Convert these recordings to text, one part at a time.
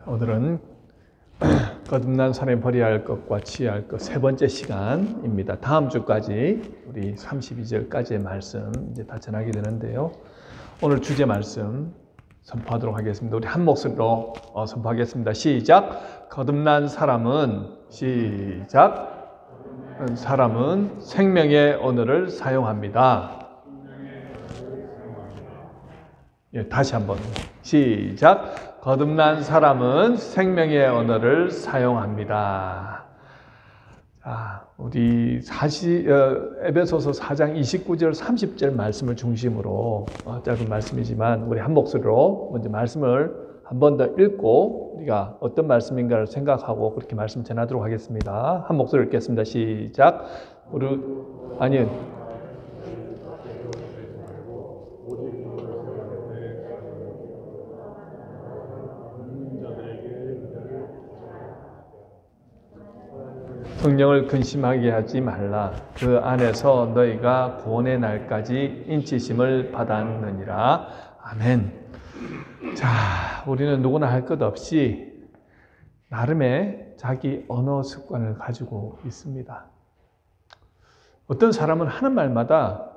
오늘은 거듭난 사람이 버려야 할 것과 취해야 할 것 세 번째 시간입니다. 다음 주까지 우리 32절까지의 말씀 이제 다 전하게 되는데요. 오늘 주제 말씀 선포하도록 하겠습니다. 우리 한 목소리로 선포하겠습니다. 시작. 거듭난 사람은 생명의 언어를 사용합니다. 예, 다시 한번 시작. 거듭난 사람은 생명의 언어를 사용합니다. 자, 우리 에베소서 4장 29절 30절 말씀을 중심으로 짧은 말씀이지만 우리 한 목소리로 먼저 말씀을 한 번 더 읽고 우리가 어떤 말씀인가를 생각하고 그렇게 말씀 전하도록 하겠습니다. 한 목소리 읽겠습니다. 시작. 성령을 근심하게 하지 말라. 그 안에서 너희가 구원의 날까지 인치심을 받았느니라. 아멘. 자, 우리는 누구나 할 것 없이 나름의 자기 언어 습관을 가지고 있습니다. 어떤 사람은 하는 말마다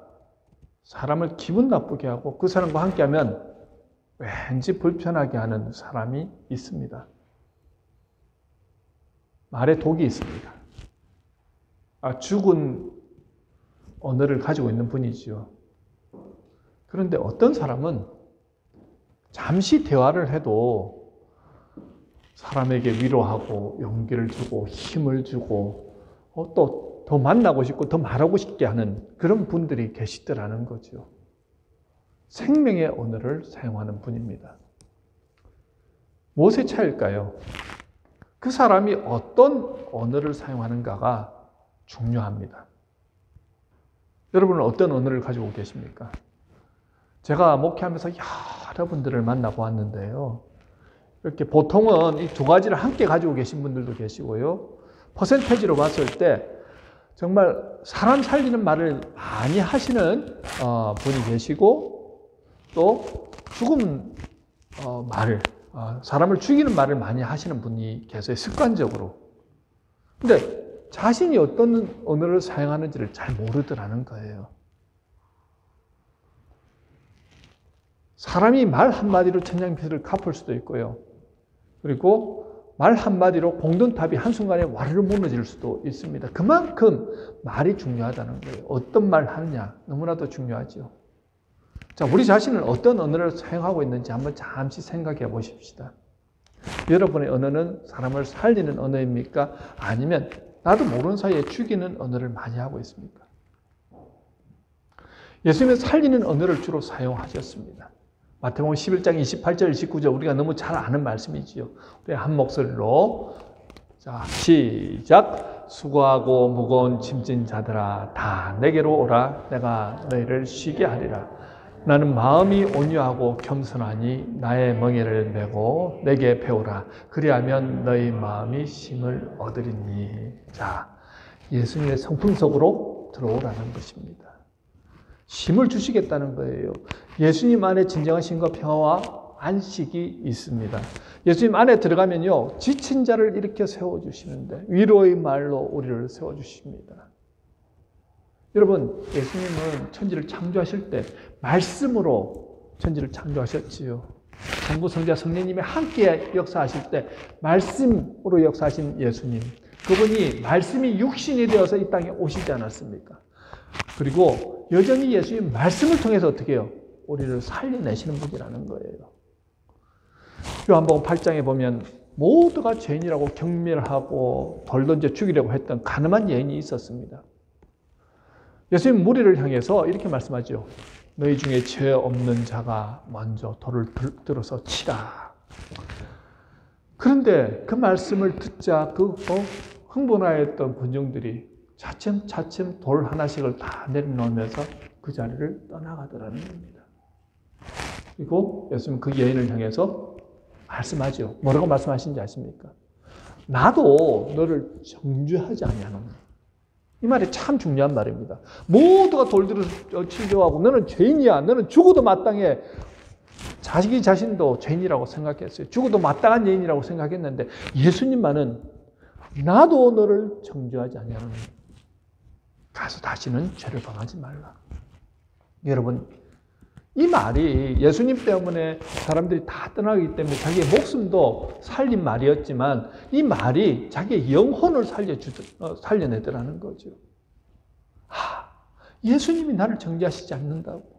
사람을 기분 나쁘게 하고 그 사람과 함께하면 왠지 불편하게 하는 사람이 있습니다. 말에 독이 있습니다. 죽은 언어를 가지고 있는 분이지요. 그런데 어떤 사람은 잠시 대화를 해도 사람에게 위로하고 용기를 주고 힘을 주고 또 더 만나고 싶고 더 말하고 싶게 하는 그런 분들이 계시더라는 거죠. 생명의 언어를 사용하는 분입니다. 무엇의 차이일까요? 그 사람이 어떤 언어를 사용하는가가 중요합니다. 여러분은 어떤 언어를 가지고 계십니까? 제가 목회하면서 여러 분들을 만나고 왔는데요. 이렇게 보통은 이 두 가지를 함께 가지고 계신 분들도 계시고요. 퍼센테이지로 봤을 때 정말 사람 살리는 말을 많이 하시는 분이 계시고 또 죽음 말을 사람을 죽이는 말을 많이 하시는 분이 계세요. 습관적으로. 근데 자신이 어떤 언어를 사용하는지를 잘 모르더라는 거예요. 사람이 말 한마디로 천냥빚을 갚을 수도 있고요. 그리고 말 한마디로 공든탑이 한순간에 와르르 무너질 수도 있습니다. 그만큼 말이 중요하다는 거예요. 어떤 말 하느냐 너무나도 중요하죠. 자, 우리 자신은 어떤 언어를 사용하고 있는지 한번 잠시 생각해 보십시다. 여러분의 언어는 사람을 살리는 언어입니까? 아니면 나도 모르는 사이에 죽이는 언어를 많이 하고 있습니까? 예수님은 살리는 언어를 주로 사용하셨습니다. 마태복음 11장 28절 29절 우리가 너무 잘 아는 말씀이지요. 우리 한 목소리로 자, 시작. 수고하고 무거운 짐진 자들아 다 내게로 오라. 내가 너희를 쉬게 하리라. 나는 마음이 온유하고 겸손하니 나의 멍에를 메고 내게 배우라. 그리하면 너희 마음이 쉼을 얻으리니. 자, 예수님의 성품 속으로 들어오라는 것입니다. 쉼을 주시겠다는 거예요. 예수님 안에 진정한 쉼과 평화와 안식이 있습니다. 예수님 안에 들어가면요, 지친 자를 일으켜 세워주시는데 위로의 말로 우리를 세워주십니다. 여러분, 예수님은 천지를 창조하실 때 말씀으로 천지를 창조하셨지요. 성부, 성자, 성령님이 함께 역사하실 때 말씀으로 역사하신 예수님, 그분이 말씀이 육신이 되어서 이 땅에 오시지 않았습니까? 그리고 여전히 예수님 말씀을 통해서 어떻게 해요? 우리를 살려내시는 분이라는 거예요. 요한복음 8장에 보면 모두가 죄인이라고 경멸하고 돌 던져 죽이려고 했던 가늠한 여인이 있었습니다. 예수님 무리를 향해서 이렇게 말씀하죠. 너희 중에 죄 없는 자가 먼저 돌을 들어서 치라. 그런데 그 말씀을 듣자 흥분하였던 군중들이 차츰 돌 하나씩을 다 내려놓으면서 그 자리를 떠나가더라는 겁니다. 그리고 예수님 그 여인을 향해서 말씀하죠. 뭐라고 말씀하신지 아십니까? 나도 너를 정죄하지 아니하노니. 이 말이 참 중요한 말입니다. 모두가 돌들을 치려고 하고 너는 죄인이야. 너는 죽어도 마땅해. 자기 자신도 죄인이라고 생각했어요. 죽어도 마땅한 죄인이라고 생각했는데 예수님만은 나도 너를 정죄하지 아니하노니 가서 다시는 죄를 범하지 말라. 여러분, 이 말이 예수님 때문에 사람들이 다 떠나기 때문에 자기의 목숨도 살린 말이었지만 이 말이 자기의 영혼을 살려내더라는 거죠. 예수님이 나를 정죄하시지 않는다고.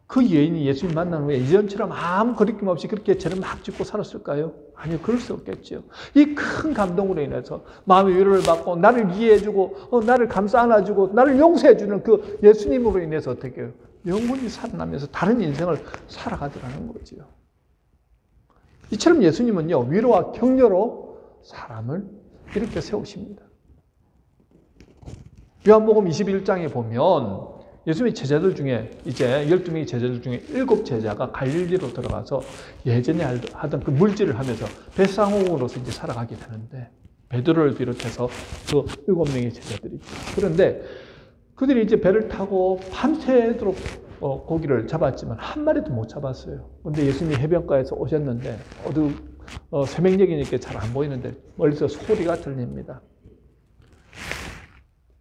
그 여인이 예수님 만난 후에 이전처럼 아무 거리낌 없이 그렇게 죄를 막 짓고 살았을까요? 아니요, 그럴 수 없겠죠. 이 큰 감동으로 인해서 마음의 위로를 받고 나를 이해해주고 나를 감싸 안아주고 나를 용서해주는 그 예수님으로 인해서 어떻게 해요? 영혼이 살아나면서 다른 인생을 살아가더라는 거죠. 이처럼 예수님은요, 위로와 격려로 사람을 이렇게 세우십니다. 요한복음 21장에 보면 예수님의 제자들 중에 이제 12명의 제자들 중에 7제자가 갈릴리로 들어가서 예전에 하던 그 물질을 하면서 배상공으로서 이제 살아가게 되는데 베드로를 비롯해서 그 7명의 제자들이 있죠. 그런데 그들이 이제 배를 타고 밤새도록 고기를 잡았지만 한 마리도 못 잡았어요. 그런데 예수님이 해변가에서 오셨는데 새벽녘이니까 잘 안 보이는데 멀리서 소리가 들립니다.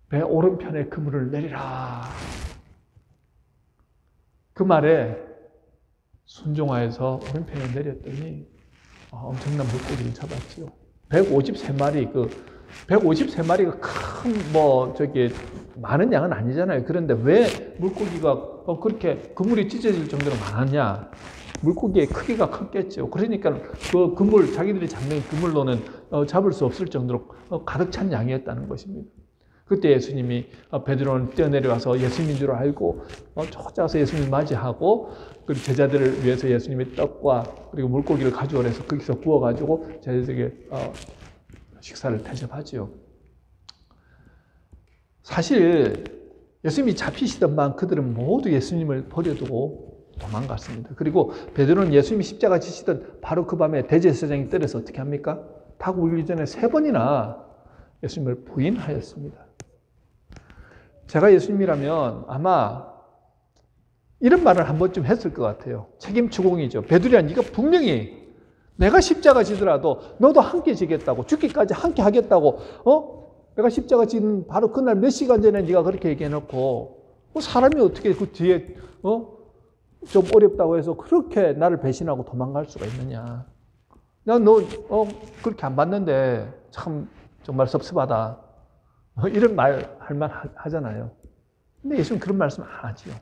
배 오른편에 그물을 내리라. 그 말에 순종하여서 오른편에 내렸더니 엄청난 물고기를 잡았죠. 153마리, 153마리가 많은 양은 아니잖아요. 그런데 왜 물고기가 그렇게 그물이 찢어질 정도로 많았냐? 물고기의 크기가 컸겠죠. 그러니까 그 그물, 자기들이 잡는 그물로는 잡을 수 없을 정도로 가득 찬 양이었다는 것입니다. 그때 예수님이 베드로는 뛰어내려와서 예수님인 줄 알고 쫓아와서 예수님을 맞이하고 그리고 제자들을 위해서 예수님이 떡과 그리고 물고기를 가져오라 해서 거기서 구워가지고 제자들에게 식사를 대접하지요. 사실 예수님이 잡히시던 밤 그들은 모두 예수님을 버려두고 도망갔습니다. 그리고 베드로는 예수님이 십자가 지시던 바로 그 밤에 대제사장이 때려서 어떻게 합니까? 닭 울기 전에 3번이나 예수님을 부인하였습니다. 제가 예수님이라면 아마 이런 말을 한 번쯤 했을 것 같아요. 책임 추궁이죠. 베드로야, 네가 분명히 내가 십자가 지더라도 너도 함께 지겠다고, 죽기까지 함께 하겠다고, 내가 십자가 지는 바로 그날 몇 시간 전에 네가 그렇게 얘기해놓고 사람이 어떻게 그 뒤에 좀 어렵다고 해서 그렇게 나를 배신하고 도망갈 수가 있느냐. 너 그렇게 안 봤는데 참 정말 섭섭하다. 이런 말 할 만 하잖아요. 근데 예수는 그런 말씀 안 하지요.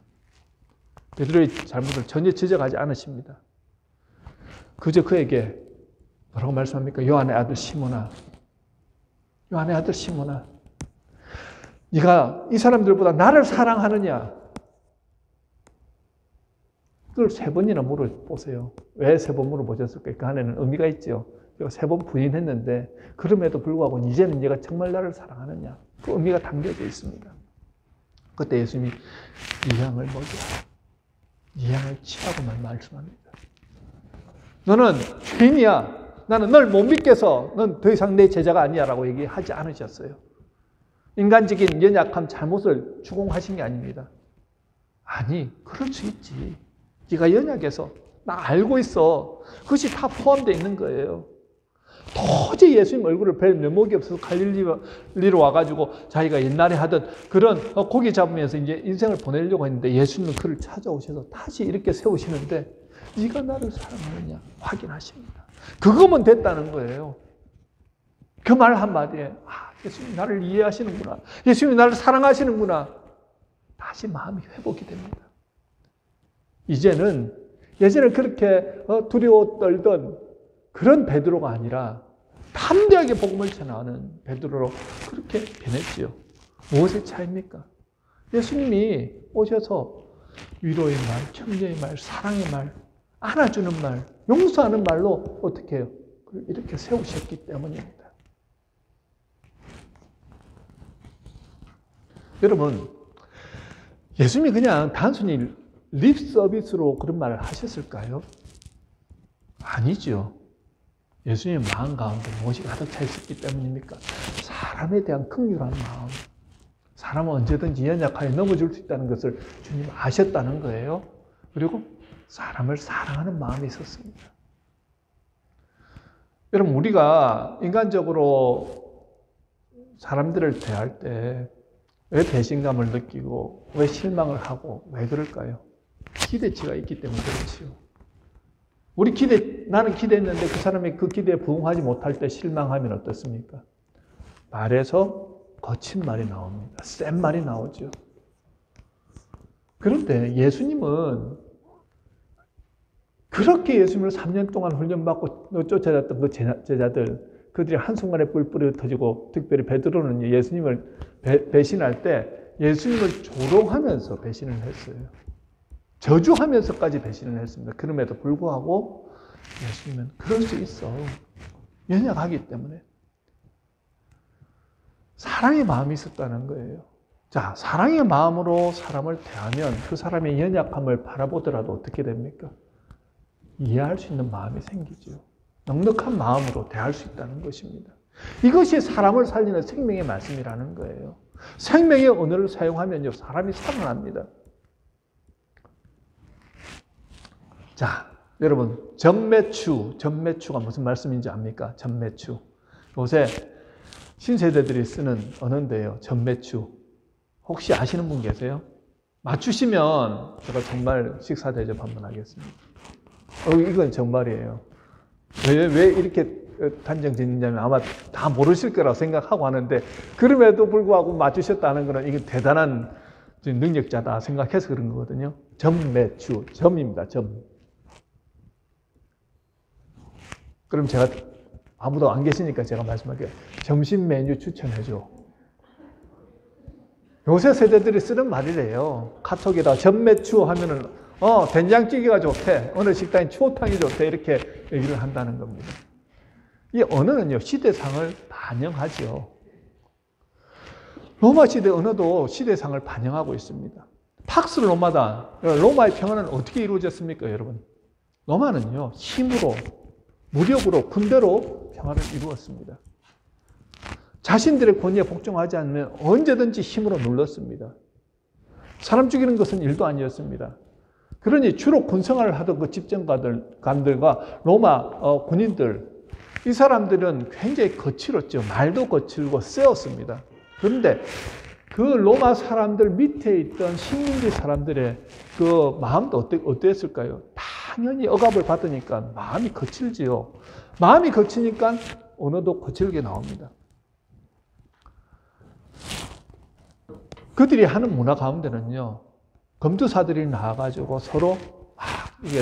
베드로의 잘못을 전혀 지적하지 않으십니다. 그저 그에게 뭐라고 말씀합니까? 요한의 아들 시몬아, 요한의 아들 시몬아, 네가 이 사람들보다 나를 사랑하느냐? 그걸 3번이나 물어보세요. 왜 3번 물어보셨을까요? 그 안에는 의미가 있죠. 제가 3번 부인했는데 그럼에도 불구하고 이제는 네가 정말 나를 사랑하느냐? 그 의미가 담겨져 있습니다. 그때 예수님이 이 양을 먹여, 이 양을 치라고만 말씀합니다. 너는 죄인이야. 나는 널 못 믿겠어. 넌 더 이상 내 제자가 아니야 라고 얘기하지 않으셨어요. 인간적인 연약함, 잘못을 추궁하신 게 아닙니다. 아니, 그럴 수 있지. 네가 연약해서 나 알고 있어. 그것이 다 포함되어 있는 거예요. 도저히 예수님 얼굴을 뵐 면목이 없어서 갈릴리로 와가지고 자기가 옛날에 하던 그런 고기 잡으면서 이제 인생을 보내려고 했는데 예수님은 그를 찾아오셔서 다시 이렇게 세우시는데 네가 나를 사랑하느냐 확인하십니다. 그거면 됐다는 거예요. 그 말 한마디에 예수님 나를 이해하시는구나. 예수님이 나를 사랑하시는구나. 다시 마음이 회복이 됩니다. 이제는 예전에 그렇게 두려워 떨던 그런 베드로가 아니라 담대하게 복음을 전하는 베드로로 그렇게 변했지요. 무엇의 차이입니까? 예수님이 오셔서 위로의 말, 격려의 말, 사랑의 말, 안아주는 말, 용서하는 말로 어떻게 해요? 이렇게 세우셨기 때문입니다. 여러분, 예수님이 그냥 단순히 립 서비스로 그런 말을 하셨을까요? 아니죠. 예수님의 마음 가운데 무엇이 가득 차 있었기 때문입니까? 사람에 대한 긍휼한 마음. 사람은 언제든지 연약하게 넘어질 수 있다는 것을 주님 아셨다는 거예요. 그리고 사람을 사랑하는 마음이 있었습니다. 여러분, 우리가 인간적으로 사람들을 대할 때 왜 배신감을 느끼고 왜 실망을 하고 왜 그럴까요? 기대치가 있기 때문에 그렇지요. 나는 기대했는데 그 사람이 그 기대에 부응하지 못할 때 실망하면 어떻습니까? 말에서 거친 말이 나옵니다. 센 말이 나오죠. 그런데 예수님은 그렇게 예수님을 3년 동안 훈련받고 쫓아졌던 그 제자들, 그들이 한순간에 뿔뿔이 터지고, 특별히 베드로는 예수님을 배신할 때 예수님을 조롱하면서 배신을 했어요. 저주하면서까지 배신을 했습니다. 그럼에도 불구하고 예수님은 그럴 수 있어. 연약하기 때문에. 사랑의 마음이 있었다는 거예요. 자, 사랑의 마음으로 사람을 대하면 그 사람의 연약함을 바라보더라도 어떻게 됩니까? 이해할 수 있는 마음이 생기죠. 넉넉한 마음으로 대할 수 있다는 것입니다. 이것이 사람을 살리는 생명의 말씀이라는 거예요. 생명의 언어를 사용하면요, 사람이 살아납니다. 자, 여러분, 전매추가 무슨 말씀인지 압니까? 전매추. 요새 신세대들이 쓰는 언어인데요. 전매추. 혹시 아시는 분 계세요? 맞추시면 제가 정말 식사 대접 한번 하겠습니다. 이건 정말이에요. 왜 이렇게 단정 짓느냐면 아마 다 모르실 거라고 생각하고 하는데, 그럼에도 불구하고 맞추셨다는 것은 이게 대단한 능력자다 생각해서 그런 거거든요. 전매추. 점입니다. 점. 그럼 제가 아무도 안 계시니까 제가 말씀할게요. 점심 메뉴 추천해줘. 요새 세대들이 쓰는 말이래요. 카톡에다 전매추 하면은 된장찌개가 좋대. 어느 식당에 추어탕이 좋대. 이렇게 얘기를 한다는 겁니다. 이 언어는요, 시대상을 반영하죠. 로마 시대 언어도 시대상을 반영하고 있습니다. 팍스 로마다. 로마의 평화는 어떻게 이루어졌습니까, 여러분? 로마는요, 힘으로, 무력으로, 군대로 평화를 이루었습니다. 자신들의 권위에 복종하지 않으면 언제든지 힘으로 눌렀습니다. 사람 죽이는 것은 일도 아니었습니다. 그러니 주로 군생활을 하던 그 집정관들과 로마 군인들, 이 사람들은 굉장히 거칠었죠. 말도 거칠고 세었습니다. 그런데 그 로마 사람들 밑에 있던 식민지 사람들의 그 마음도 어땠을까요? 당연히 억압을 받으니까 마음이 거칠지요. 마음이 거치니까 언어도 거칠게 나옵니다. 그들이 하는 문화 가운데는요, 검투사들이 나와가지고 서로 이게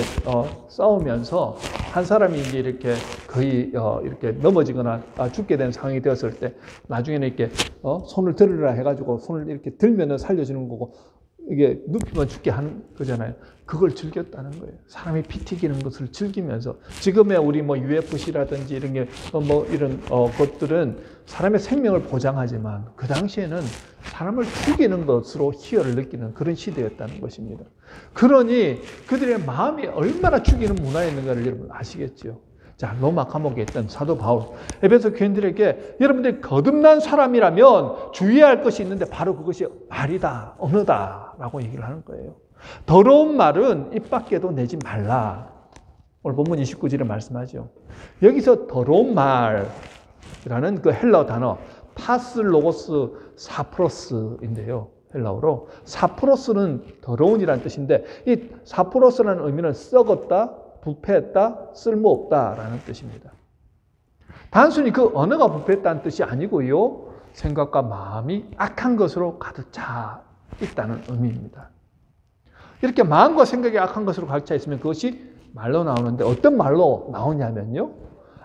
싸우면서 한 사람이 이제 이렇게 거의 이렇게 넘어지거나 죽게 된 상황이 되었을 때 나중에는 이렇게 손을 들으라 해가지고 손을 이렇게 들면은 살려주는 거고, 이게 눕히면 죽게 하는 거잖아요. 그걸 즐겼다는 거예요. 사람이 피 튀기는 것을 즐기면서, 지금의 우리 뭐 UFC라든지 이런 게 이런 것들은 사람의 생명을 보장하지만 그 당시에는 사람을 죽이는 것으로 희열을 느끼는 그런 시대였다는 것입니다. 그러니 그들의 마음이 얼마나 죽이는 문화였는가를 여러분 아시겠죠? 자, 로마 감옥에 있던 사도 바울, 에베소 교인들에게 여러분들이 거듭난 사람이라면 주의해야 할 것이 있는데 바로 그것이 말이다, 언어다 라고 얘기를 하는 거예요. 더러운 말은 입 밖에도 내지 말라. 오늘 본문 29절에 말씀하죠. 여기서 더러운 말이라는 그 헬라어 단어 파스로고스 사프로스인데요. 헬라어로 사프로스는 더러운이라는 뜻인데, 이 사프로스라는 의미는 썩었다, 부패했다, 쓸모없다라는 뜻입니다. 단순히 그 언어가 부패했다는 뜻이 아니고요, 생각과 마음이 악한 것으로 가득 차 있다는 의미입니다. 이렇게 마음과 생각이 악한 것으로 가득 차 있으면 그것이 말로 나오는데, 어떤 말로 나오냐면요,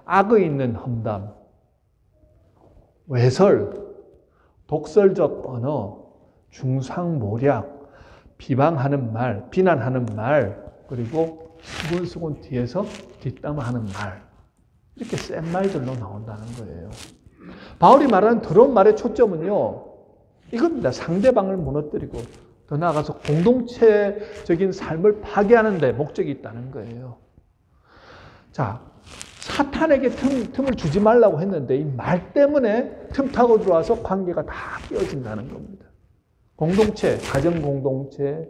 악의 있는 험담, 외설, 독설적 언어, 중상모략, 비방하는 말, 비난하는 말, 그리고 수군수군 뒤에서 뒷담화하는 말, 이렇게 센 말들로 나온다는 거예요. 바울이 말하는 더러운 말의 초점은요, 이겁니다. 상대방을 무너뜨리고 더 나아가서 공동체적인 삶을 파괴하는 데 목적이 있다는 거예요. 자, 사탄에게 틈을 주지 말라고 했는데 이 말 때문에 틈 타고 들어와서 관계가 다 깨어진다는 겁니다. 공동체, 가정 공동체,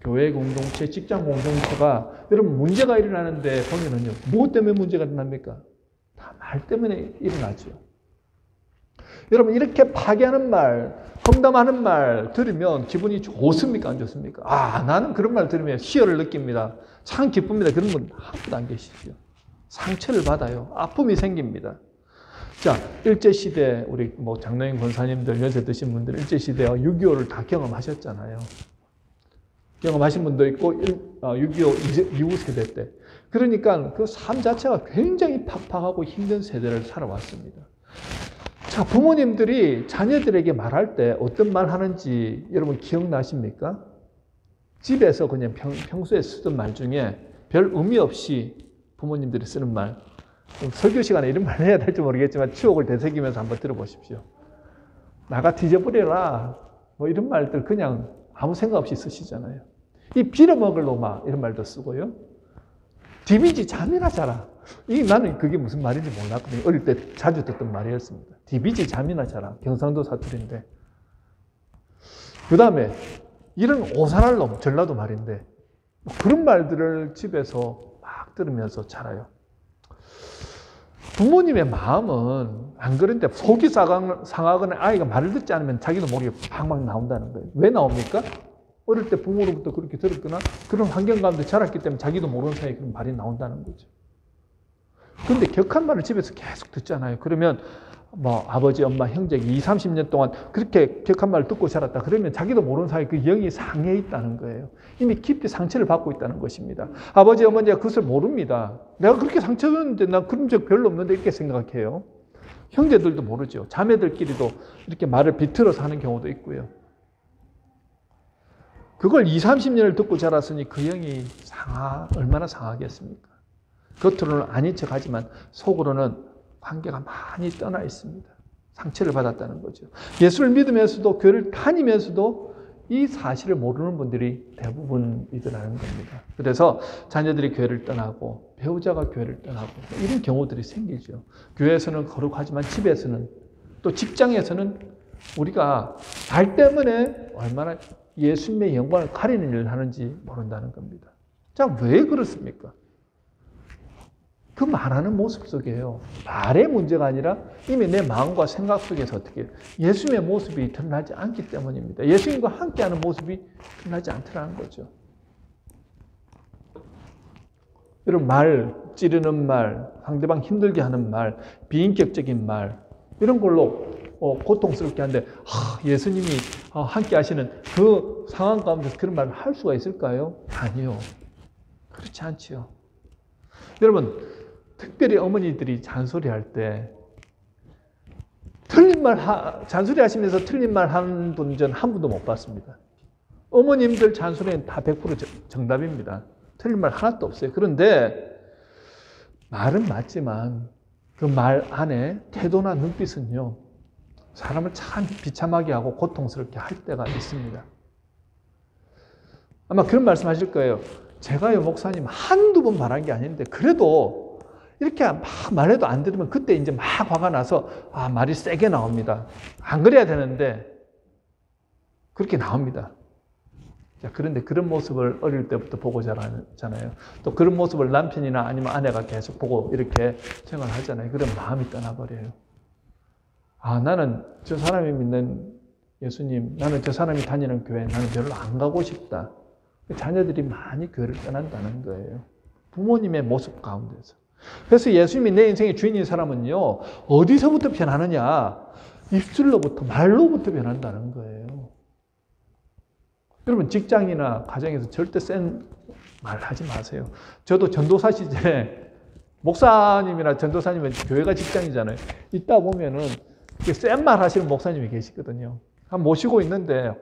교회 공동체, 직장 공동체가 여러분 문제가 일어나는데 보면은요. 무엇 때문에 문제가 일어납니까? 다 말 때문에 일어나죠. 여러분 이렇게 파괴하는 말, 험담하는 말 들으면 기분이 좋습니까? 안 좋습니까? 아, 나는 그런 말 들으면 희열을 느낍니다. 참 기쁩니다. 그런 분 한 분도 안 계시죠. 상처를 받아요. 아픔이 생깁니다. 자, 일제시대 우리 뭐 장로님 권사님들 연세 드신 분들 일제시대와 6.25를 다 경험하셨잖아요. 경험하신 분도 있고 6.25 이후 세대 때. 그러니까 그 삶 자체가 굉장히 팍팍하고 힘든 세대를 살아왔습니다. 자, 부모님들이 자녀들에게 말할 때 어떤 말 하는지 여러분 기억나십니까? 집에서 그냥 평소에 쓰던 말 중에 별 의미 없이 부모님들이 쓰는 말. 설교 시간에 이런 말 해야 될지 모르겠지만 추억을 되새기면서 한번 들어보십시오. 나가 뒤져버려라. 뭐 이런 말들 그냥 아무 생각 없이 쓰시잖아요. 이 빌어먹을 놈아 이런 말도 쓰고요. 디비지 잠이나 자라. 나는 그게 무슨 말인지 몰랐거든요. 어릴 때 자주 듣던 말이었습니다. 디비지 잠이나 자라. 경상도 사투리인데. 그 다음에 이런 오산할 놈, 전라도 말인데 그런 말들을 집에서 막 들으면서 자라요. 부모님의 마음은 안 그런데 속이 상하거나 아이가 말을 듣지 않으면 자기도 모르게 팍팍 나온다는 거예요. 왜 나옵니까? 어릴 때 부모로부터 그렇게 들었거나 그런 환경 가운데 자랐기 때문에 자기도 모르는 사이에 그런 말이 나온다는 거죠. 그런데 격한 말을 집에서 계속 듣잖아요. 그러면 뭐 아버지, 엄마, 형제가 20, 30년 동안 그렇게 격한 말을 듣고 자랐다. 그러면 자기도 모르는 사이에 그 영이 상해 있다는 거예요. 이미 깊이 상처를 받고 있다는 것입니다. 아버지, 어머니가 그것을 모릅니다. 내가 그렇게 상처줬는데 난 그런 적 별로 없는데 이렇게 생각해요. 형제들도 모르죠. 자매들끼리도 이렇게 말을 비틀어서 하는 경우도 있고요. 그걸 20, 30년을 듣고 자랐으니 그 영이 얼마나 상하겠습니까? 겉으로는 아닌 척하지만 속으로는 관계가 많이 떠나 있습니다. 상처를 받았다는 거죠. 예수를 믿으면서도 교회를 다니면서도 이 사실을 모르는 분들이 대부분이더라는 겁니다. 그래서 자녀들이 교회를 떠나고 배우자가 교회를 떠나고 이런 경우들이 생기죠. 교회에서는 거룩하지만 집에서는 또 직장에서는 우리가 말 때문에 얼마나 예수님의 영광을 가리는 일을 하는지 모른다는 겁니다. 자, 왜 그렇습니까? 그 말하는 모습 속에요. 말의 문제가 아니라 이미 내 마음과 생각 속에서 어떻게 예수님의 모습이 드러나지 않기 때문입니다. 예수님과 함께하는 모습이 드러나지 않더라는 거죠. 여러분 말, 찌르는 말, 상대방 힘들게 하는 말, 비인격적인 말 이런 걸로 고통스럽게 하는데 예수님이 함께 하시는 그 상황 가운데서 그런 말을 할 수가 있을까요? 아니요. 그렇지 않지요. 여러분 특별히 어머니들이 잔소리할 때 틀린 말 잔소리하시면서 틀린 말 하는 분 전 한 분도 못 봤습니다. 어머님들 잔소리는 다 100% 정답입니다. 틀린 말 하나도 없어요. 그런데 말은 맞지만 그 말 안에 태도나 눈빛은요 사람을 참 비참하게 하고 고통스럽게 할 때가 있습니다. 아마 그런 말씀 하실 거예요. 제가요 목사님 한두 번 말한 게 아닌데 그래도 이렇게 막 말해도 안 들으면 그때 이제 막 화가 나서 말이 세게 나옵니다. 안 그래야 되는데 그렇게 나옵니다. 자, 그런데 그런 모습을 어릴 때부터 보고 자라잖아요. 또 그런 모습을 남편이나 아니면 아내가 계속 보고 이렇게 생활하잖아요. 그럼 마음이 떠나버려요. 나는 저 사람이 믿는 예수님, 나는 저 사람이 다니는 교회, 나는 별로 안 가고 싶다. 자녀들이 많이 교회를 떠난다는 거예요. 부모님의 모습 가운데서. 그래서 예수님이 내 인생의 주인인 사람은요, 어디서부터 변하느냐? 입술로부터, 말로부터 변한다는 거예요. 여러분, 직장이나 가정에서 절대 센 말 하지 마세요. 저도 전도사 시절에, 목사님이나 전도사님은 교회가 직장이잖아요. 이따 보면은 센 말 하시는 목사님이 계시거든요. 모시고 있는데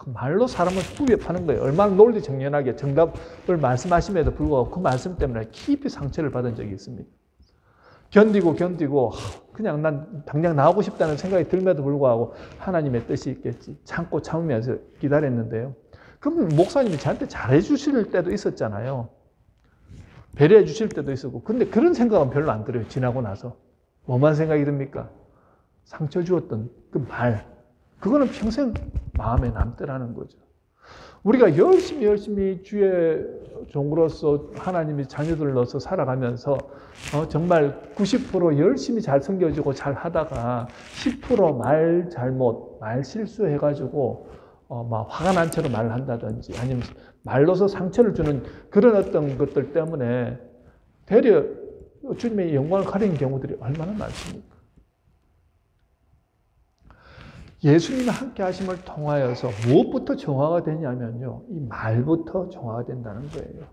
말로 사람을 후벼 파는 거예요. 얼마나 논리정연하게 정답을 말씀하심에도 불구하고 그 말씀 때문에 깊이 상처를 받은 적이 있습니다. 견디고 그냥 난 당장 나오고 싶다는 생각이 들면도 불구하고 하나님의 뜻이 있겠지. 참고 참으면서 기다렸는데요. 그럼 목사님이 저한테 잘해 주실 때도 있었잖아요. 배려해 주실 때도 있었고. 근데 그런 생각은 별로 안 들어요. 지나고 나서. 뭐만 생각이 듭니까? 상처 주었던 그 말. 그거는 평생 마음에 남더라는 거죠. 우리가 열심히 주의 종으로서 하나님이 자녀들을 넣어서 살아가면서 정말 90% 열심히 잘 섬겨주고 잘 하다가 10% 말 잘못, 말 실수해가지고 막 화가 난 채로 말을 한다든지 아니면 말로서 상처를 주는 그런 어떤 것들 때문에 되려 주님의 영광을 가리는 경우들이 얼마나 많습니까? 예수님이 함께 하심을 통하여서 무엇부터 정화가 되냐면요. 이 말부터 정화가 된다는 거예요.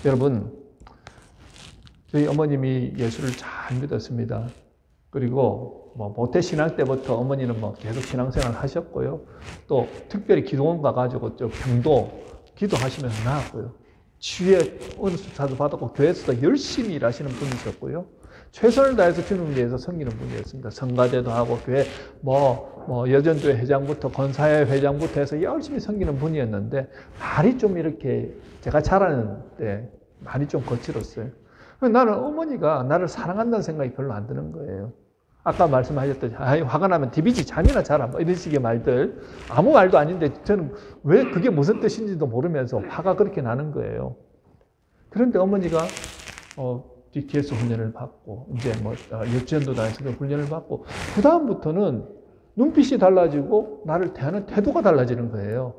여러분, 저희 어머님이 예수를 잘 믿었습니다. 그리고 모태 신앙 때부터 어머니는 계속 신앙생활 하셨고요. 또 특별히 기도원 가가지고 병도 기도하시면서 나았고요. 치유의 은사도 받았고 교회에서도 열심히 일하시는 분이셨고요. 최선을 다해서 주님을 위해서 섬기는 분이었습니다. 성가대도 하고 교회 여전도회 회장부터 권사회 회장부터 해서 열심히 섬기는 분이었는데 말이 좀 이렇게 제가 자라는 때 말이 좀 거칠었어요. 나는 어머니가 나를 사랑한다는 생각이 별로 안 드는 거예요. 아까 말씀하셨듯이 화가 나면 디비지 잠이나 자라 이런 식의 말들 아무 말도 아닌데 저는 왜 그게 무슨 뜻인지도 모르면서 화가 그렇게 나는 거예요. 그런데 어머니가 DTS 훈련을 받고 이제 유치원도 다해서 훈련을 받고 그 다음부터는 눈빛이 달라지고 나를 대하는 태도가 달라지는 거예요.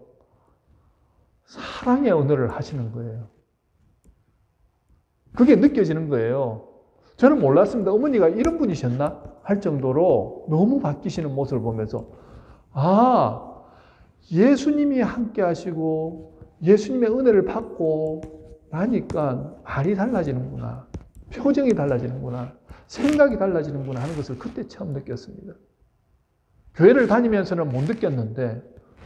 사랑의 언어를 하시는 거예요. 그게 느껴지는 거예요. 저는 몰랐습니다. 어머니가 이런 분이셨나? 할 정도로 너무 바뀌시는 모습을 보면서 예수님이 함께 하시고 예수님의 은혜를 받고 나니까 말이 달라지는구나. 표정이 달라지는구나. 생각이 달라지는구나 하는 것을 그때 처음 느꼈습니다. 교회를 다니면서는 못 느꼈는데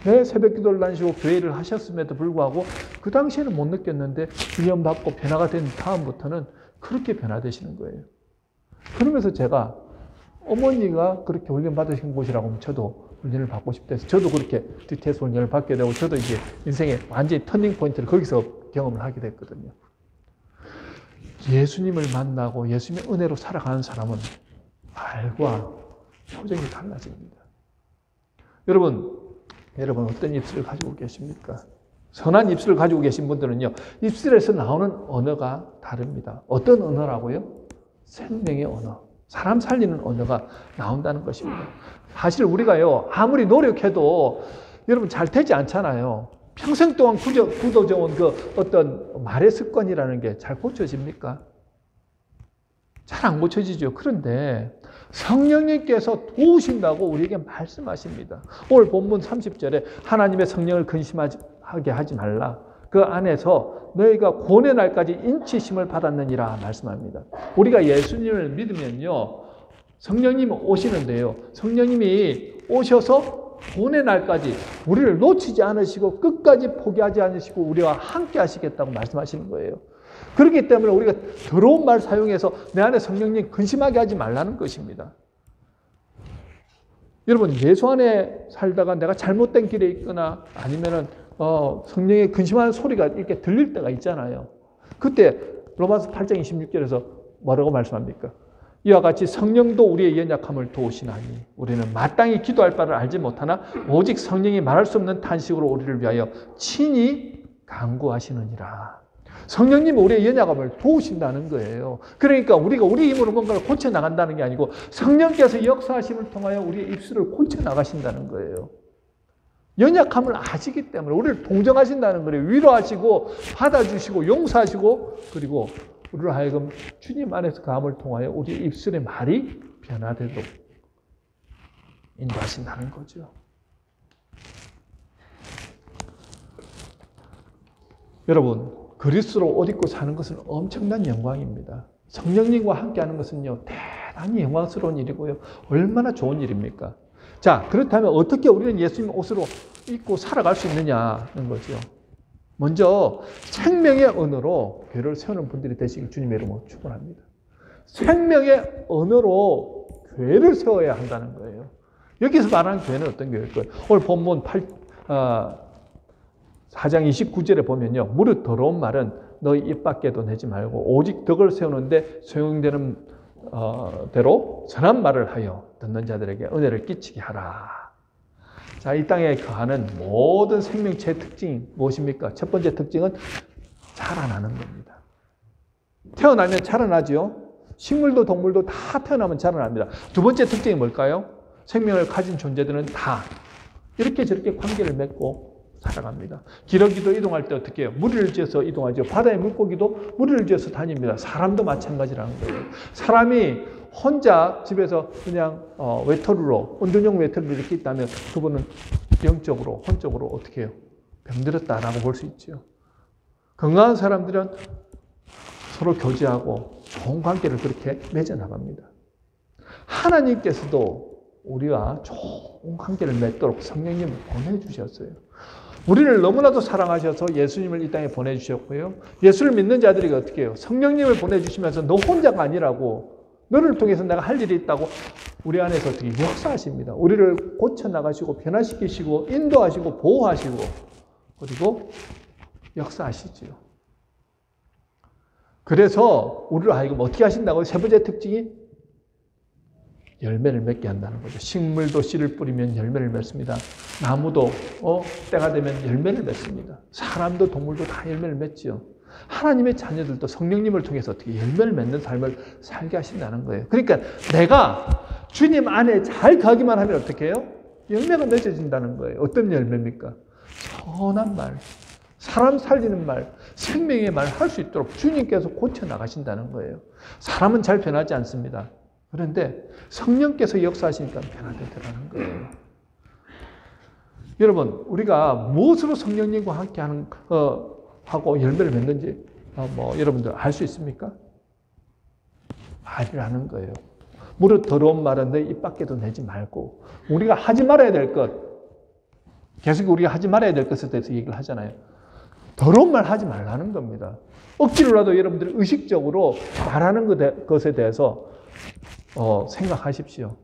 왜 새벽 기도를 다니시고 교회를 하셨음에도 불구하고 그 당시에는 못 느꼈는데 훈련받고 변화가 된 다음부터는 그렇게 변화되시는 거예요. 그러면서 제가 어머니가 그렇게 훈련 받으신 곳이라고 하면 저도 훈련을 받고 싶다 해서 저도 그렇게 DTS 훈련을 받게 되고 저도 이제 인생의 완전히 터닝 포인트를 거기서 경험을 하게 됐거든요. 예수님을 만나고 예수님의 은혜로 살아가는 사람은 말과 표정이 달라집니다. 여러분 어떤 입술을 가지고 계십니까? 선한 입술을 가지고 계신 분들은요. 입술에서 나오는 언어가 다릅니다. 어떤 언어라고요? 생명의 언어. 사람 살리는 언어가 나온다는 것입니다. 사실 우리가요. 아무리 노력해도 여러분 잘 되지 않잖아요. 평생 동안 굳어져온 그 어떤 말의 습관이라는 게 잘 고쳐집니까? 잘 안 고쳐지죠. 그런데 성령님께서 도우신다고 우리에게 말씀하십니다. 오늘 본문 30절에 하나님의 성령을 근심하게 하지 말라. 그 안에서 너희가 고뇌 날까지 인치심을 받았느니라 말씀합니다. 우리가 예수님을 믿으면요. 성령님이 오시는데요. 성령님이 오셔서 고뇌 날까지 우리를 놓치지 않으시고 끝까지 포기하지 않으시고 우리와 함께 하시겠다고 말씀하시는 거예요. 그렇기 때문에 우리가 더러운 말 사용해서 내 안에 성령님 근심하게 하지 말라는 것입니다. 여러분 예수 안에 살다가 내가 잘못된 길에 있거나 아니면은 성령의 근심하는 소리가 이렇게 들릴 때가 있잖아요. 그때 로마서 8장 26절에서 뭐라고 말씀합니까? 이와 같이 성령도 우리의 연약함을 도우시나니 우리는 마땅히 기도할 바를 알지 못하나 오직 성령이 말할 수 없는 탄식으로 우리를 위하여 친히 간구하시느니라. 성령님은 우리의 연약함을 도우신다는 거예요. 그러니까 우리가 우리 힘으로 뭔가를 고쳐나간다는 게 아니고 성령께서 역사하심을 통하여 우리의 입술을 고쳐나가신다는 거예요. 연약함을 아시기 때문에 우리를 동정하신다는 거예요. 위로하시고 받아주시고 용서하시고 그리고 우리를 하여금 주님 안에서 감을 통하여 우리의 입술의 말이 변화되도록 인도하신다는 거죠. 여러분 그리스도로 옷 입고 사는 것은 엄청난 영광입니다. 성령님과 함께하는 것은요 대단히 영광스러운 일이고요. 얼마나 좋은 일입니까? 자 그렇다면 어떻게 우리는 예수님 옷으로 입고 살아갈 수 있느냐는 거죠. 먼저 생명의 언어로 교회를 세우는 분들이 되시길 주님의 이름으로 축원합니다. 생명의 언어로 교회를 세워야 한다는 거예요. 여기서 말하는 교회는 어떤 교회일까요? 오늘 본문 4장 29절에 보면요. 무릇 더러운 말은 너희 입 밖에도 내지 말고 오직 덕을 세우는데 소용되는 대로 선한 말을 하여 듣는 자들에게 은혜를 끼치게 하라. 자, 이 땅에 거하는 모든 생명체의 특징이 무엇입니까? 첫 번째 특징은 자라나는 겁니다. 태어나면 자라나죠. 식물도 동물도 다 태어나면 자라납니다. 두 번째 특징이 뭘까요? 생명을 가진 존재들은 다 이렇게 저렇게 관계를 맺고 살아갑니다. 기러기도 이동할 때 어떻게 해요? 무리를 지어서 이동하죠. 바다의 물고기도 무리를 지어서 다닙니다. 사람도 마찬가지라는 거예요. 사람이 혼자 집에서 그냥 외톨이로, 은둔형 외톨이로 이렇게 있다면 그분은 영적으로, 혼적으로 어떻게 해요? 병들었다라고 볼 수 있죠. 건강한 사람들은 서로 교제하고 좋은 관계를 그렇게 맺어나갑니다. 하나님께서도 우리와 좋은 관계를 맺도록 성령님을 보내주셨어요. 우리를 너무나도 사랑하셔서 예수님을 이 땅에 보내주셨고요. 예수를 믿는 자들이 어떻게 해요? 성령님을 보내주시면서 너 혼자가 아니라고, 너를 통해서 내가 할 일이 있다고 우리 안에서 어떻게 역사하십니다. 우리를 고쳐나가시고 변화시키시고 인도하시고 보호하시고 그리고 역사하시지요. 그래서 우리를 하여금 어떻게 하신다고요? 세 번째 특징이 열매를 맺게 한다는 거죠. 식물도 씨를 뿌리면 열매를 맺습니다. 나무도 때가 되면 열매를 맺습니다. 사람도 동물도 다 열매를 맺지요. 하나님의 자녀들도 성령님을 통해서 어떻게 열매를 맺는 삶을 살게 하신다는 거예요. 그러니까 내가 주님 안에 잘 가기만 하면 어떻게 해요? 열매가 맺어진다는 거예요. 어떤 열매입니까? 선한 말, 사람 살리는 말, 생명의 말 할 수 있도록 주님께서 고쳐나가신다는 거예요. 사람은 잘 변하지 않습니다. 그런데 성령께서 역사하시니까 변화되더라는 거예요. 여러분, 우리가 무엇으로 성령님과 함께 하고 열매를 맺는지 여러분들 알 수 있습니까? 말이라는 거예요. 무릇 더러운 말은 내 입 밖에도 내지 말고 우리가 하지 말아야 될 것, 계속 우리가 하지 말아야 될 것에 대해서 얘기를 하잖아요. 더러운 말 하지 말라는 겁니다. 억지로라도 여러분들이 의식적으로 말하는 것에 대해서 생각하십시오.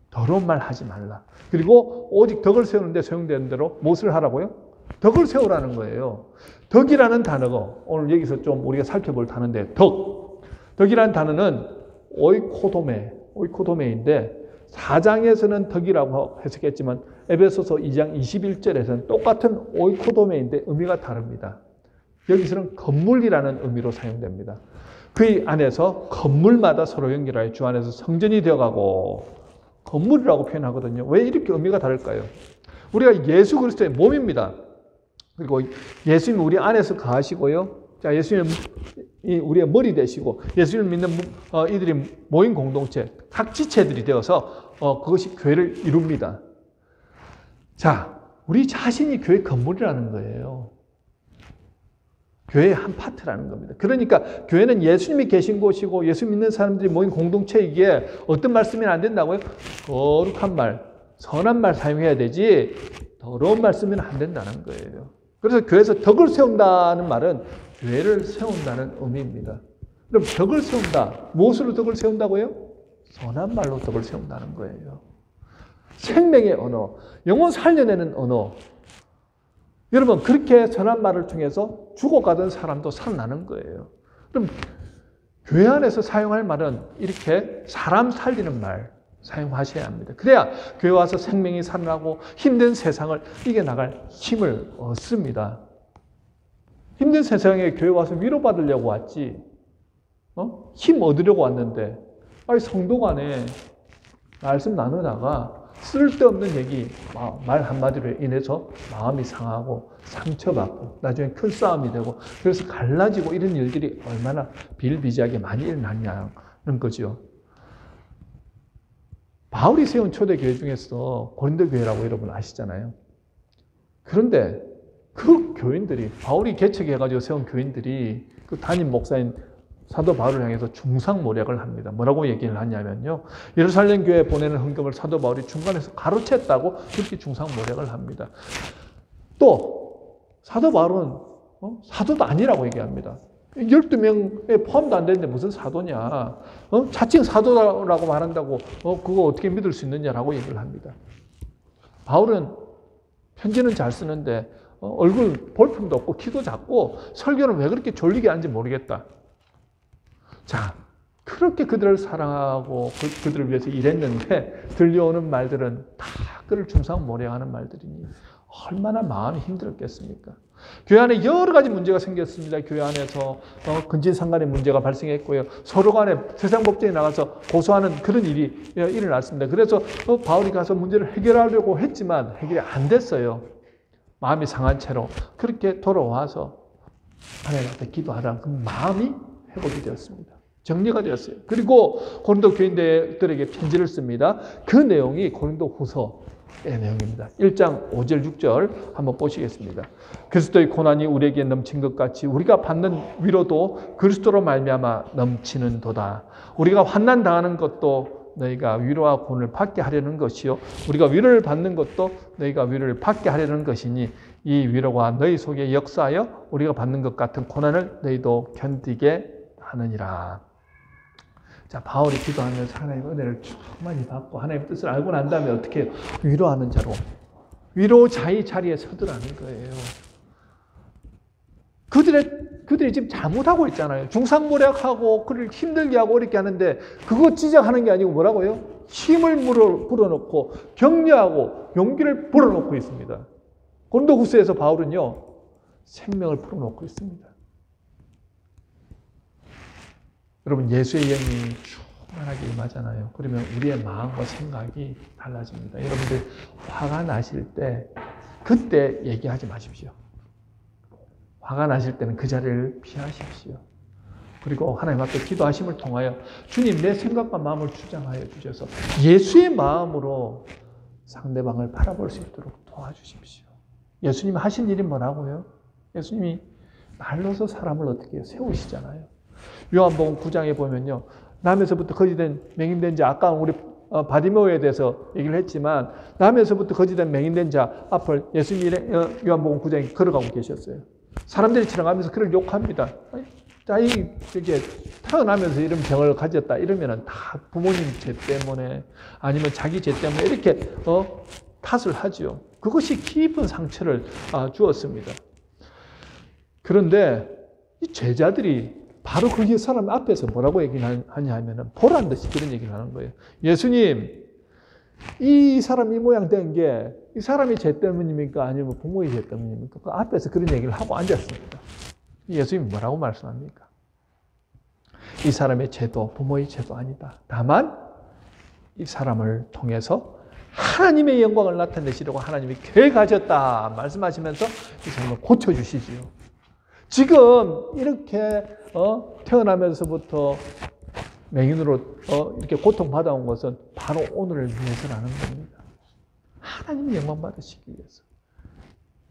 더러운 말 하지 말라. 그리고 오직 덕을 세우는데 소용되는 대로 무엇을 하라고요? 덕을 세우라는 거예요. 덕이라는 단어가 오늘 여기서 좀 우리가 살펴볼 단어인데 덕이라는 단어는 오이코도메인데 4장에서는 덕이라고 해석했지만 에베소서 2장 21절에서는 똑같은 오이코도메인데 의미가 다릅니다. 여기서는 건물이라는 의미로 사용됩니다. 그 안에서 건물마다 서로 연결하여 주 안에서 성전이 되어가고 건물이라고 표현하거든요. 왜 이렇게 의미가 다를까요? 우리가 예수 그리스도의 몸입니다. 그리고 예수님이 우리 안에서 거하시고요. 자, 예수님이 우리의 머리 되시고 예수님을 믿는 이들이 모인 공동체, 각 지체들이 되어서 그것이 교회를 이룹니다. 자, 우리 자신이 교회 건물이라는 거예요. 교회의 한 파트라는 겁니다. 그러니까 교회는 예수님이 계신 곳이고 예수 믿는 사람들이 모인 공동체이기에 어떤 말 쓰면 안 된다고요? 거룩한 말, 선한 말 사용해야 되지 더러운 말 쓰면 안 된다는 거예요. 그래서 교회에서 덕을 세운다는 말은 교회를 세운다는 의미입니다. 그럼 덕을 세운다. 무엇으로 덕을 세운다고요? 선한 말로 덕을 세운다는 거예요. 생명의 언어, 영혼 살려내는 언어. 여러분, 그렇게 선한 말을 통해서 죽어가던 사람도 살아나는 거예요. 그럼 교회 안에서 사용할 말은 이렇게 사람 살리는 말 사용하셔야 합니다. 그래야 교회 와서 생명이 살아나고 힘든 세상을 이겨나갈 힘을 얻습니다. 힘든 세상에 교회 와서 위로받으려고 왔지, 힘 얻으려고 왔는데, 성도 간에 말씀 나누다가 쓸데없는 얘기, 말 한마디로 인해서 마음이 상하고 상처받고 나중에 큰 싸움이 되고 그래서 갈라지고 이런 일들이 얼마나 비일비재하게 많이 일어났냐는 거죠. 바울이 세운 초대교회 중에서 고린도 교회라고 여러분 아시잖아요. 그런데 그 교인들이, 바울이 개척해가지고 세운 교인들이 그 담임 목사인 사도 바울을 향해서 중상모략을 합니다. 뭐라고 얘기를 하냐면요. 예루살렘 교회에 보내는 헌금을 사도 바울이 중간에서 가로챘다고 그렇게 중상모략을 합니다. 또 사도 바울은 사도도 아니라고 얘기합니다. 12명에 포함도 안 되는데 무슨 사도냐. 자칭 사도라고 말한다고 그거 어떻게 믿을 수 있느냐라고 얘기를 합니다. 바울은 편지는 잘 쓰는데 얼굴 볼품도 없고 키도 작고 설교는 왜 그렇게 졸리게 하는지 모르겠다. 자, 그렇게 그들을 사랑하고 그들을 위해서 일했는데 들려오는 말들은 다 그를 중상모략하는 말들이니 얼마나 마음이 힘들었겠습니까? 교회 안에 여러 가지 문제가 생겼습니다. 교회 안에서 근친상간의 문제가 발생했고요. 서로 간에 세상 법정에 나가서 고소하는 그런 일이 일어났습니다. 그래서 바울이 가서 문제를 해결하려고 했지만 해결이 안 됐어요. 마음이 상한 채로 그렇게 돌아와서 하나님 앞에 기도하다가 그 마음이 회복이 되었습니다. 정리가 되었어요. 그리고 고린도 교인들에게 편지를 씁니다. 그 내용이 고린도 후서의 내용입니다. 1장 5절 6절 한번 보시겠습니다. 그리스도의 고난이 우리에게 넘친 것 같이 우리가 받는 위로도 그리스도로 말미암아 넘치는도다. 우리가 환난 당하는 것도 너희가 위로와 구원을 받게 하려는 것이요 우리가 위로를 받는 것도 너희가 위로를 받게 하려는 것이니 이 위로가 너희 속에 역사하여 우리가 받는 것 같은 고난을 너희도 견디게 하느니라. 자, 바울이 기도하면서 하나님의 은혜를 충만히 받고 하나님의 뜻을 알고 난 다음에 어떻게 해요? 위로하는 자로 위로자의 자리에 서더라는 거예요. 그들이 지금 잘못하고 있잖아요. 중상모략하고 그를 힘들게 하고 어렵게 하는데 그거 지적하는 게 아니고 뭐라고요? 힘을 불어넣고 격려하고 용기를 불어넣고 있습니다. 고린도후서에서 바울은요 생명을 불어넣고 있습니다. 여러분 예수의 영이 충만하게 임하잖아요. 그러면 우리의 마음과 생각이 달라집니다. 여러분들 화가 나실 때 그때 얘기하지 마십시오. 화가 나실 때는 그 자리를 피하십시오. 그리고 하나님 앞에 기도하심을 통하여 주님 내 생각과 마음을 주장하여 주셔서 예수의 마음으로 상대방을 바라볼 수 있도록 도와주십시오. 예수님이 하신 일이 뭐라고요? 예수님이 말로서 사람을 어떻게 해요? 세우시잖아요. 요한복음 9장에 보면요. 남에서부터 거짓된 맹인된 자, 아까 우리 바디메오에 대해서 얘기를 했지만 남에서부터 거짓된 맹인된 자 앞을 예수님이 요한복음 9장에 걸어가고 계셨어요. 사람들이 지나가면서 그를 욕합니다. 자, 이게 태어나면서 이런 병을 가졌다 이러면은 다 부모님 죄 때문에 아니면 자기 죄 때문에 이렇게 탓을 하죠. 그것이 깊은 상처를 주었습니다. 그런데 이 제자들이 바로 그 사람 앞에서 뭐라고 얘기하냐 하면은 보란 듯이 그런 얘기를 하는 거예요. 예수님, 이 사람이 모양 된 게 이 사람이 죄 때문입니까? 아니면 부모의 죄 때문입니까? 그 앞에서 그런 얘기를 하고 앉았습니다. 예수님이 뭐라고 말씀합니까? 이 사람의 죄도 부모의 죄도 아니다. 다만 이 사람을 통해서 하나님의 영광을 나타내시려고 하나님이 계획하셨다 말씀하시면서 이 사람을 고쳐주시지요. 지금 이렇게 태어나면서부터 맹인으로 이렇게 고통받아온 것은 바로 오늘을 위해서라는 겁니다. 하나님의 영광 받으시기 위해서.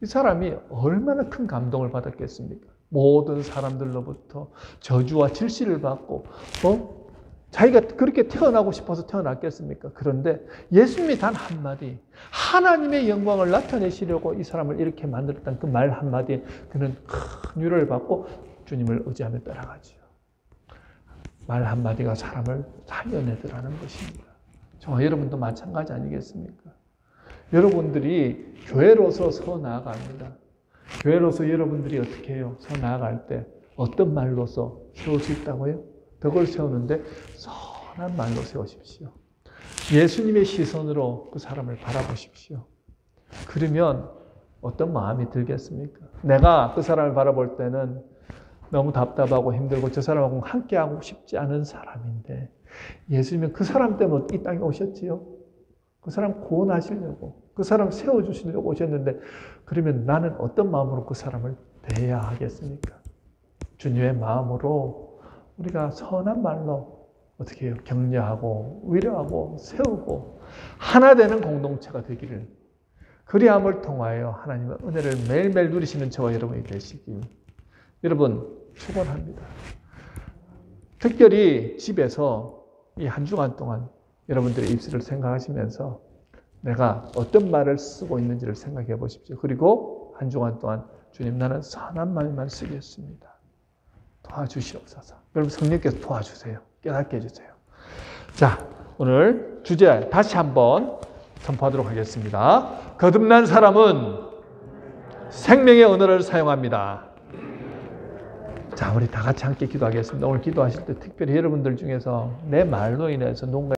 이 사람이 얼마나 큰 감동을 받았겠습니까? 모든 사람들로부터 저주와 질시를 받고 자기가 그렇게 태어나고 싶어서 태어났겠습니까? 그런데 예수님이 단 한마디 하나님의 영광을 나타내시려고 이 사람을 이렇게 만들었다는 그 말 한마디에 그는 큰 위로를 받고 주님을 의지하며 따라가지요. 말 한마디가 사람을 살려내더라는 것입니다. 저와 여러분도 마찬가지 아니겠습니까? 여러분들이 교회로서 서 나아갑니다. 교회로서 여러분들이 어떻게 해요? 서 나아갈 때 어떤 말로서 세울 수 있다고요? 덕을 세우는데 선한 말로 세우십시오. 예수님의 시선으로 그 사람을 바라보십시오. 그러면 어떤 마음이 들겠습니까? 내가 그 사람을 바라볼 때는 너무 답답하고 힘들고 저 사람하고 함께하고 싶지 않은 사람인데 예수님은 그 사람 때문에 이 땅에 오셨지요. 그 사람 구원하시려고 그 사람 세워주시려고 오셨는데 그러면 나는 어떤 마음으로 그 사람을 대해야 하겠습니까? 주님의 마음으로 우리가 선한 말로 어떻게 해요? 격려하고 위로하고 세우고 하나 되는 공동체가 되기를 그리함을 통하여 하나님의 은혜를 매일매일 누리시는 저와 여러분이 되시길 여러분 축원합니다. 특별히 집에서 이 한 주간 동안 여러분들의 입술을 생각하시면서 내가 어떤 말을 쓰고 있는지를 생각해 보십시오. 그리고 한 주간 동안 주님 나는 선한 말만 쓰겠습니다. 도와주시옵소서. 여러분 성령께서 도와주세요. 깨닫게 해주세요. 자, 오늘 주제 다시 한번 선포하도록 하겠습니다. 거듭난 사람은 생명의 언어를 사용합니다. 자, 우리 다 같이 함께 기도하겠습니다. 오늘 기도하실 때 특별히 여러분들 중에서 내 말로 인해서 누군가